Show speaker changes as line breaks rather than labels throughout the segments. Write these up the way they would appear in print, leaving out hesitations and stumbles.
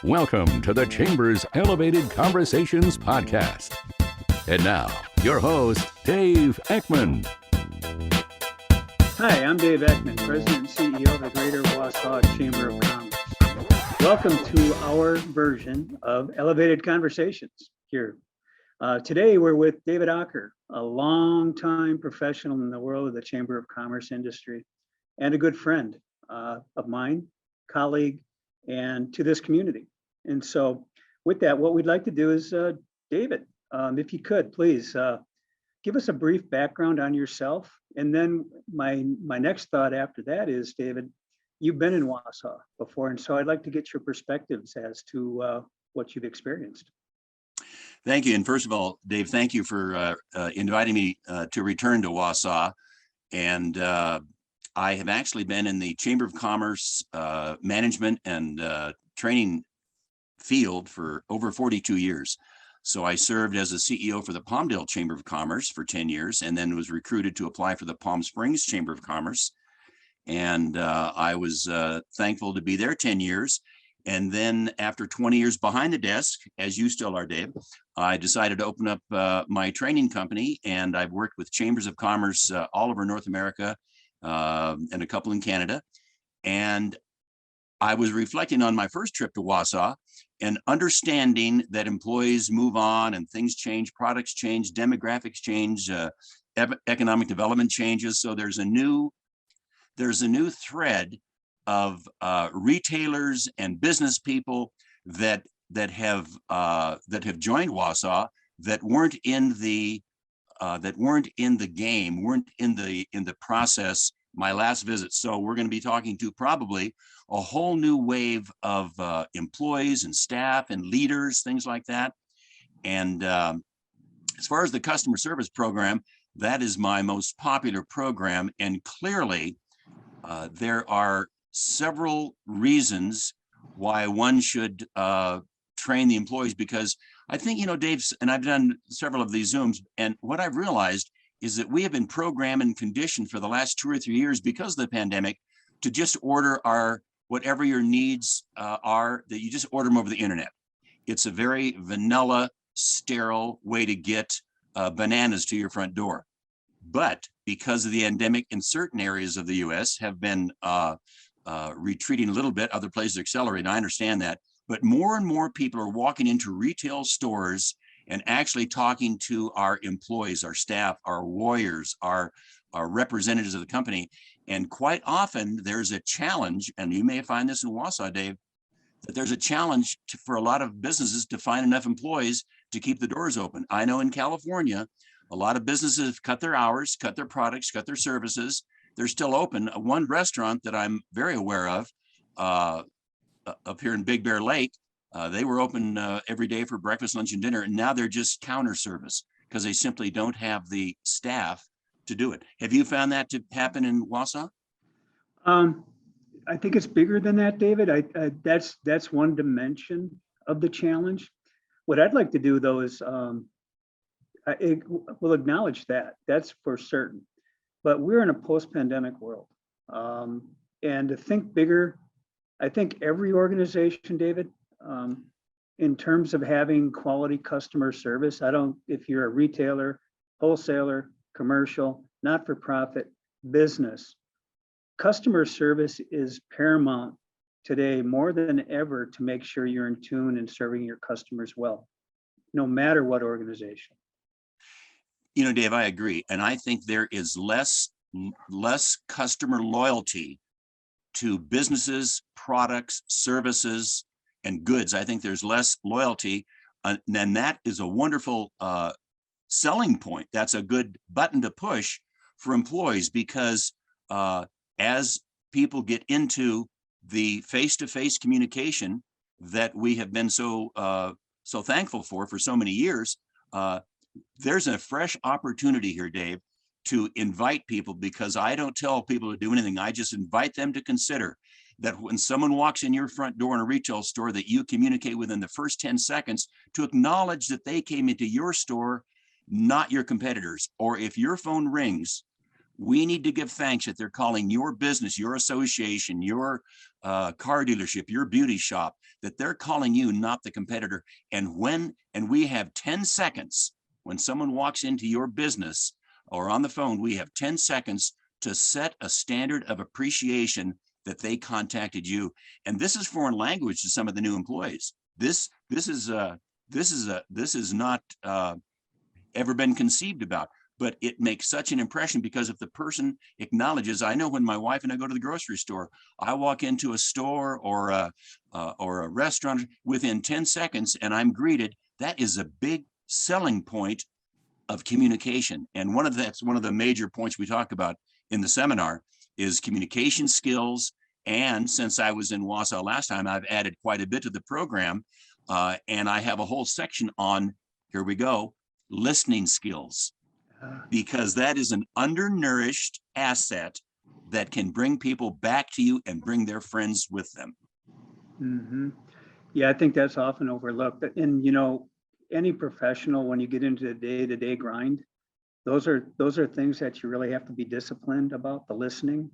Welcome to the Chamber's Elevated Conversations podcast. And now, your host, Dave Eckmann.
Hi, I'm Dave Eckmann, President and CEO of the Greater Wausau Chamber of Commerce. Welcome to our version of Elevated Conversations here. Today, we're with David Aaker, a longtime professional in the world of the Chamber of Commerce industry and a good friend of mine, colleague, and to this community. And so with that, what we'd like to do is, David, if you could, please give us a brief background on yourself. And then my next thought after that is, David, you've been in Wausau before, and so I'd like to get your perspectives as to what you've experienced.
Thank you. And first of all, Dave, thank you for inviting me to return to Wausau. And I have actually been in the Chamber of Commerce management and training field for over 42 years. So I served as a CEO for the Palmdale Chamber of Commerce for 10 years, and then was recruited to apply for the Palm Springs Chamber of Commerce. And I was thankful to be there 10 years. And then after 20 years behind the desk, as you still are, Dave, I decided to open up my training company. And I've worked with chambers of commerce all over North America and a couple in Canada. And I was reflecting on my first trip to Wausau and understanding that employees move on and things change, products change, demographics change, economic development changes. So there's a new thread of retailers and business people that have joined Wausau that weren't in the game, weren't in the process my last visit. So we're going to be talking to probably a whole new wave of employees and staff and leaders, things like that. And as far as the customer service program, that is my most popular program. And clearly, there are several reasons why one should train the employees, because I think, Dave, and I've done several of these Zooms, and what I've realized is that we have been programmed and conditioned for the last 2 or 3 years because of the pandemic to just order whatever your needs are, that you just order them over the internet. It's a very vanilla, sterile way to get bananas to your front door. But because of the endemic in certain areas of the US have been retreating a little bit, other places accelerating, I understand that. But more and more people are walking into retail stores and actually talking to our employees, our staff, our warriors, our representatives of the company. And quite often there's a challenge, and you may find this in Wausau, Dave, that there's a challenge for a lot of businesses to find enough employees to keep the doors open. I know in California, a lot of businesses have cut their hours, cut their products, cut their services. They're still open. One restaurant that I'm very aware of up here in Big Bear Lake, they were open every day for breakfast, lunch, and dinner. And now they're just counter service because they simply don't have the staff to do it. Have you found that to happen in Wausau?
I think it's bigger than that, David. That's one dimension of the challenge. What I'd like to do, though, is we'll acknowledge that. That's for certain. But we're in a post-pandemic world. And to think bigger, I think every organization, David, in terms of having quality customer service, if you're a retailer, wholesaler, commercial, not-for-profit, business, customer service is paramount today more than ever to make sure you're in tune and serving your customers well, no matter what organization.
Dave, I agree. And I think there is less customer loyalty to businesses, products, services, and goods. I think there's less loyalty. And that is a wonderful selling point. That's a good button to push for employees, because as people get into the face-to-face communication that we have been so thankful for so many years, there's a fresh opportunity here, Dave, to invite people, because I don't tell people to do anything. I just invite them to consider that when someone walks in your front door in a retail store, that you communicate within the first 10 seconds to acknowledge that they came into your store, not your competitors. Or if your phone rings, We need to give thanks that they're calling your business, your association, your car dealership, your beauty shop, that they're calling you, not the competitor. And we have 10 seconds when someone walks into your business or on the phone, we have 10 seconds to set a standard of appreciation that they contacted you. And this is foreign language to some of the new employees. This is not ever been conceived about, but it makes such an impression because if the person acknowledges, I know when my wife and I go to the grocery store, I walk into a store or a restaurant within 10 seconds and I'm greeted. That is a big selling point of communication. And that's one of the major points we talk about in the seminar is communication skills. And since I was in Wausau last time, I've added quite a bit to the program. And I have a whole section on, here we go, listening skills, because that is an undernourished asset that can bring people back to you and bring their friends with them.
Mm-hmm. Yeah, I think that's often overlooked. And, any professional, when you get into the day-to-day grind, those are things that you really have to be disciplined about, the listening,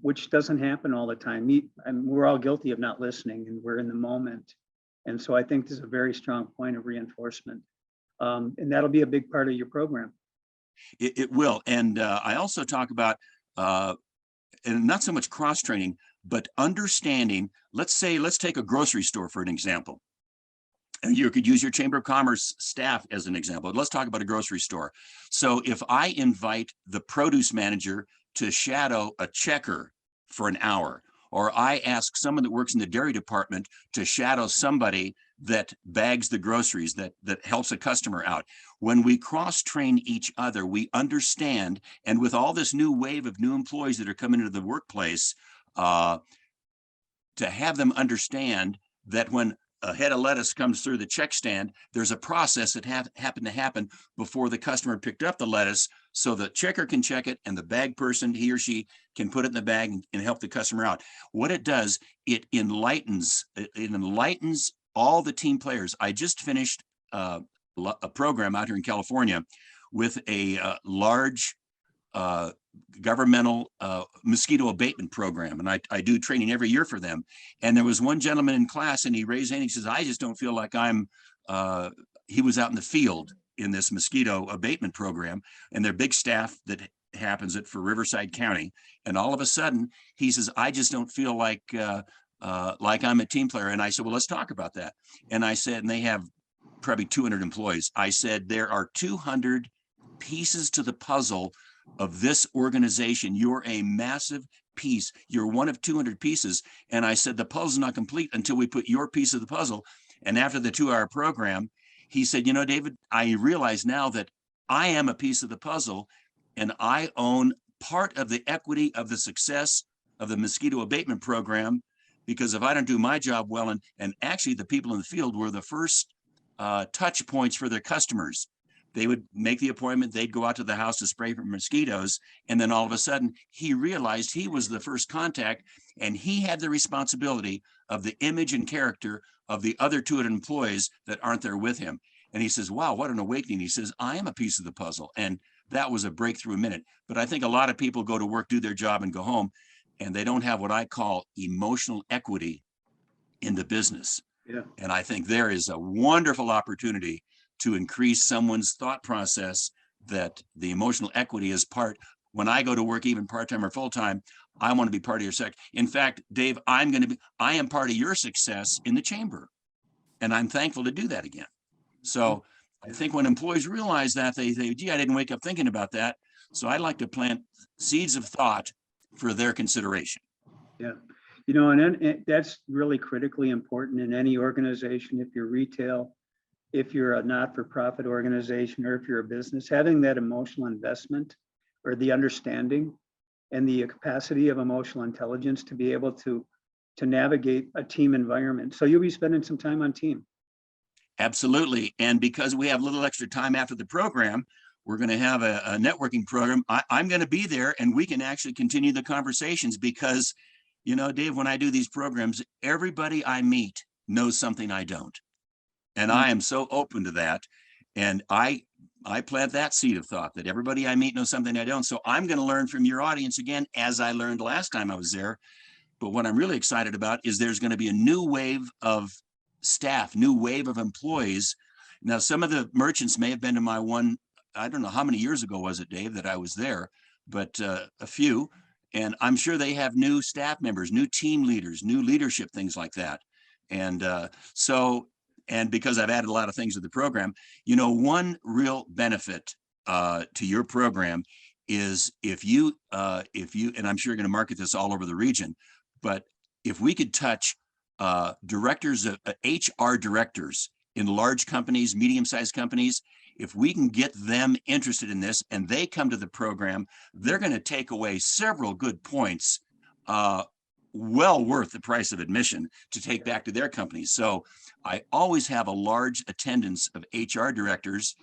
which doesn't happen all the time. We're all guilty of not listening, and we're in the moment. And so I think this is a very strong point of reinforcement. And that'll be a big part of your program.
It will. And I also talk about, and not so much cross-training, but understanding, let's take a grocery store for an example. And you could use your Chamber of Commerce staff as an example. Let's talk about a grocery store. So if I invite the produce manager to shadow a checker for an hour, or I ask someone that works in the dairy department to shadow somebody that bags the groceries, that helps a customer out. When we cross-train each other, we understand, and with all this new wave of new employees that are coming into the workplace, to have them understand that when a head of lettuce comes through the check stand, there's a process that happened to happen before the customer picked up the lettuce, so the checker can check it and the bag person, he or she, can put it in the bag and help the customer out. What it does, it enlightens all the team players. I just finished a program out here in California with a large governmental mosquito abatement program. And I do training every year for them. And there was one gentleman in class and he raised his hand. He says, I just don't feel like he was out in the field in this mosquito abatement program, and their big staff that happens it for Riverside County. And all of a sudden he says, I just don't feel like I'm a team player. And I said, well, let's talk about that. And I said, and they have probably 200 employees. I said, there are 200 pieces to the puzzle of this organization. You're a massive piece. You're one of 200 pieces. And I said, the puzzle's not complete until we put your piece of the puzzle. And after the 2-hour program, he said, David, I realize now that I am a piece of the puzzle and I own part of the equity of the success of the mosquito abatement program, because if I don't do my job well, and actually the people in the field were the first touch points for their customers. They would make the appointment, they'd go out to the house to spray for mosquitoes, and then all of a sudden he realized he was the first contact, and he had the responsibility of the image and character of the other 200 employees that aren't there with him. And he says, wow, what an awakening. He says, I am a piece of the puzzle. And that was a breakthrough minute. But I think a lot of people go to work, do their job, and go home, and they don't have what I call emotional equity in the business.
Yeah.
And I think there is a wonderful opportunity to increase someone's thought process that the emotional equity is part. When I go to work, even part-time or full-time, I want to be part of your success. In fact, Dave, I am part of your success in the chamber. And I'm thankful to do that again. So I think when employees realize that, they say, gee, I didn't wake up thinking about that. So I'd like to plant seeds of thought for their consideration.
Yeah. And that's really critically important in any organization. If you're retail, if you're a not-for-profit organization, or if you're a business, having that emotional investment or the understanding and the capacity of emotional intelligence to be able to navigate a team environment. So you'll be spending some time on team.
Absolutely. And because we have a little extra time after the program, we're going to have a networking program. I'm going to be there, and we can actually continue the conversations because, Dave, when I do these programs, everybody I meet knows something I don't. And I am so open to that. And I plant that seed of thought that everybody I meet knows something I don't. So I'm going to learn from your audience again, as I learned last time I was there. But what I'm really excited about is there's going to be a new wave of staff, new wave of employees. Now, some of the merchants may have been to my one, I don't know how many years ago was it, Dave, that I was there, but a few. And I'm sure they have new staff members, new team leaders, new leadership, things like that. And and because I've added a lot of things to the program, one real benefit to your program is if you, and I'm sure you're going to market this all over the region, but if we could touch directors, HR directors in large companies, medium-sized companies, if we can get them interested in this and they come to the program, they're going to take away several good points, well worth the price of admission to take back to their companies. So I always have a large attendance of HR directors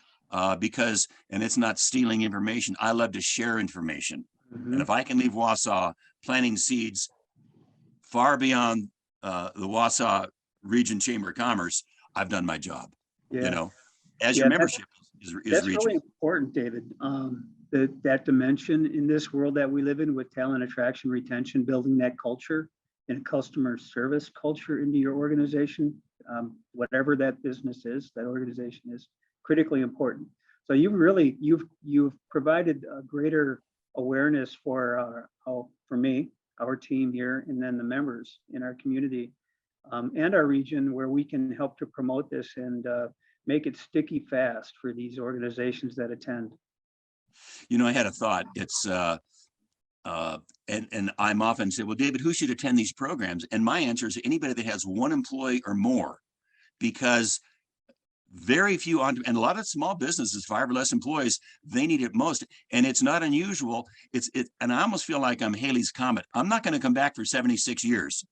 because, and it's not stealing information, I love to share information.
Mhm.
And if I can leave Wausau planting seeds far beyond the Wausau Region Chamber of Commerce, I've done my job,
Yeah.
as
Yeah,
your membership is
That's
reaching.
really important, David. That dimension in this world that we live in with talent attraction, retention, building that culture and customer service culture into your organization, whatever that business is, that organization is critically important. So you've provided a greater awareness for me, our team here, and then the members in our community and our region, where we can help to promote this and make it sticky fast for these organizations that attend.
I had a thought. It's and I'm often say, well, David, who should attend these programs? And my answer is anybody that has one employee or more, because very few and a lot of small businesses, 5 or less employees, they need it most. And it's not unusual. And I almost feel like I'm Halley's Comet. I'm not going to come back for 76 years,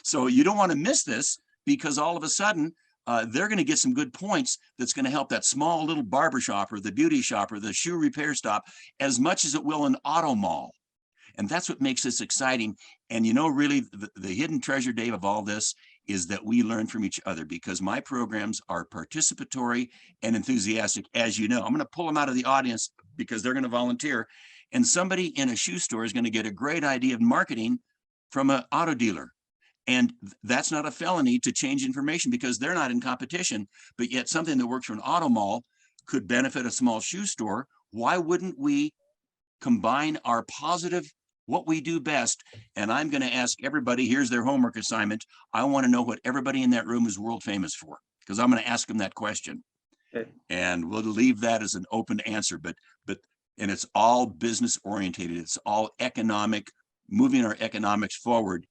so you don't want to miss this, because all of a sudden they're going to get some good points that's going to help that small little barber shop or the beauty shop or the shoe repair stop as much as it will an auto mall. And that's what makes this exciting. And really the hidden treasure, Dave, of all this is that we learn from each other, because my programs are participatory and enthusiastic. As you know, I'm going to pull them out of the audience because they're going to volunteer. And somebody in a shoe store is going to get a great idea of marketing from an auto dealer. And that's not a felony to change information because they're not in competition, but yet something that works for an auto mall could benefit a small shoe store. Why wouldn't we combine our positive, what we do best? And I'm going to ask everybody, here's their homework assignment. I want to know what everybody in that room is world famous for, because I'm going to ask them that question.
Okay.
And we'll leave that as an open answer, and it's all business orientated. It's all economic, moving our economics forward.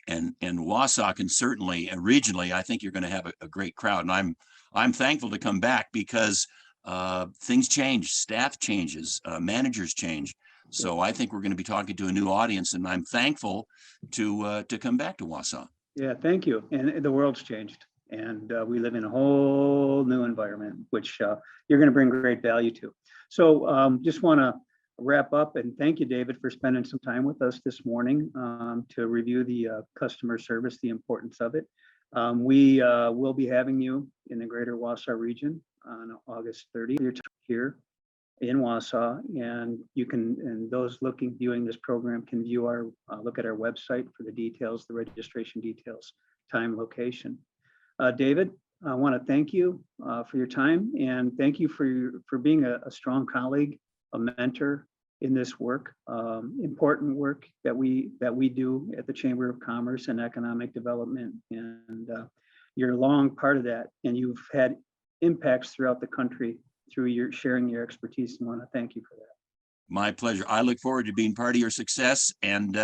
And Wausau can certainly, and regionally, I think you're going to have a great crowd. And I'm thankful to come back because things change, staff changes, managers change. So I think we're going to be talking to a new audience, and I'm thankful to come back to Wausau.
Yeah, thank you. And the world's changed, and we live in a whole new environment, which you're going to bring great value to. So just want to wrap up and thank you, David, for spending some time with us this morning to review the customer service, the importance of it. We will be having you in the greater Wausau region on August 30th. You're here in Wausau, and those viewing this program can view look at our website for the details, the registration details, time, location. David, I want to thank you for your time, and thank you for being a strong colleague, a mentor in this work, important work that we do at the Chamber of Commerce and Economic Development. And you're a long part of that, and you've had impacts throughout the country through your sharing your expertise. I want to thank you for that.
My pleasure. I look forward to being part of your success, and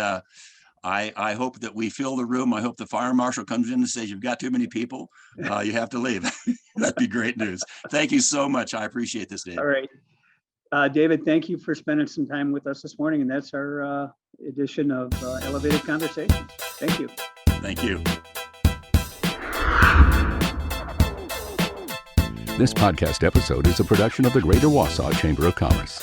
I hope that we fill the room. I hope the fire marshal comes in and says, you've got too many people, you have to leave. That'd be great news. Thank you so much. I appreciate this, Dave.
All right. David, thank you for spending some time with us this morning. And that's our edition of Elevated Conversation. Thank you.
Thank you.
This podcast episode is a production of the Greater Wausau Chamber of Commerce.